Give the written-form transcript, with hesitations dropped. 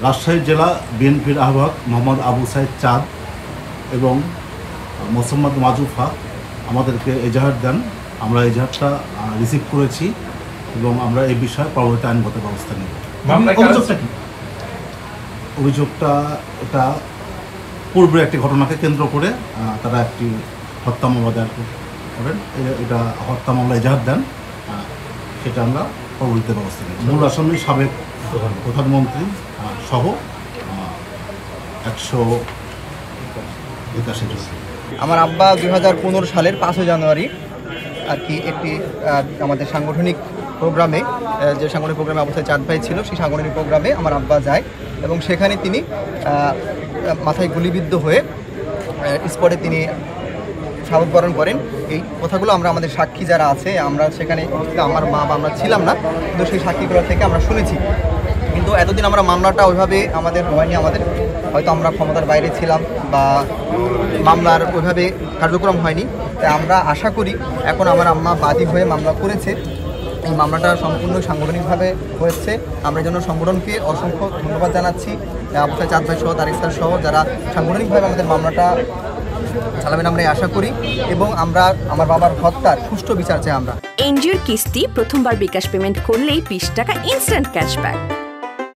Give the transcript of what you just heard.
রাজশাহী জেলা বিএনপির আহ্বায়ক মোহাম্মদ আবু সাইদ চাঁদ এবং মোসাম্মদ মাজুফা আমাদেরকে এজাহার দেন। আমরা এজাহারটা রিসিভ করেছি এবং আমরা এই বিষয়ে পরবর্তী আইনগত ব্যবস্থা নেব। অভিযোগটা এটা পূর্বে একটি ঘটনাকে কেন্দ্র করে তারা একটি হত্যা মামলা দায়ের করেন। এটা হত্যা মামলা এজাহার দেন, সেটা আমরা পরবর্তী ব্যবস্থা নেব। মূল আসামি সাবেক প্রধানমন্ত্রী সহ 181 জন। আমার আব্বা 2015 সালের 5 জানুয়ারি আর কি একটি আমাদের সাংগঠনিক প্রোগ্রামে, যে সাংগঠনিক প্রোগ্রামে আবু সাইদ চাঁদ ভাই ছিল, সেই সাংগঠনিক প্রোগ্রামে আমার আব্বা যায় এবং সেখানে তিনি মাথায় গুলিবিদ্ধ হয়ে স্পটে তিনি শাহাদাত বরণ করেন। এই কথাগুলো আমরা আমাদের সাক্ষী যারা আছে, আমরা সেখানে আমার মা বা আমরা ছিলাম না, কিন্তু সেই সাক্ষীগুলো থেকে আমরা শুনেছি। কিন্তু এতদিন আমরা মামলাটা ওইভাবে আমাদের হয়নি, আমাদের হয়তো আমরা ক্ষমতার বাইরে ছিলাম বা মামলার ওইভাবে কার্যক্রম হয়নি। তাই আমরা আশা করি এখন আমার আম্মা বাদী হয়ে মামলা করেছে, এই মামলাটা সম্পূর্ণ সাংগঠনিকভাবে হয়েছে। আমরা যেন সংগঠনকে অসংখ্য ধন্যবাদ জানাচ্ছি, আবু সাইদ চাঁদ ভাই সহ তারিক স্যার সহ যারা সাংগঠনিকভাবে আমাদের মামলাটা চালাবেন আমরা আশা করি, এবং আমরা আমার বাবার হত্যার সুষ্ঠু বিচার চাই। আমরা এনজিওর কিস্তি প্রথমবার বিকাশ পেমেন্ট করলেই 20 টাকা ইনস্ট্যান্ট ক্যাশব্যাক।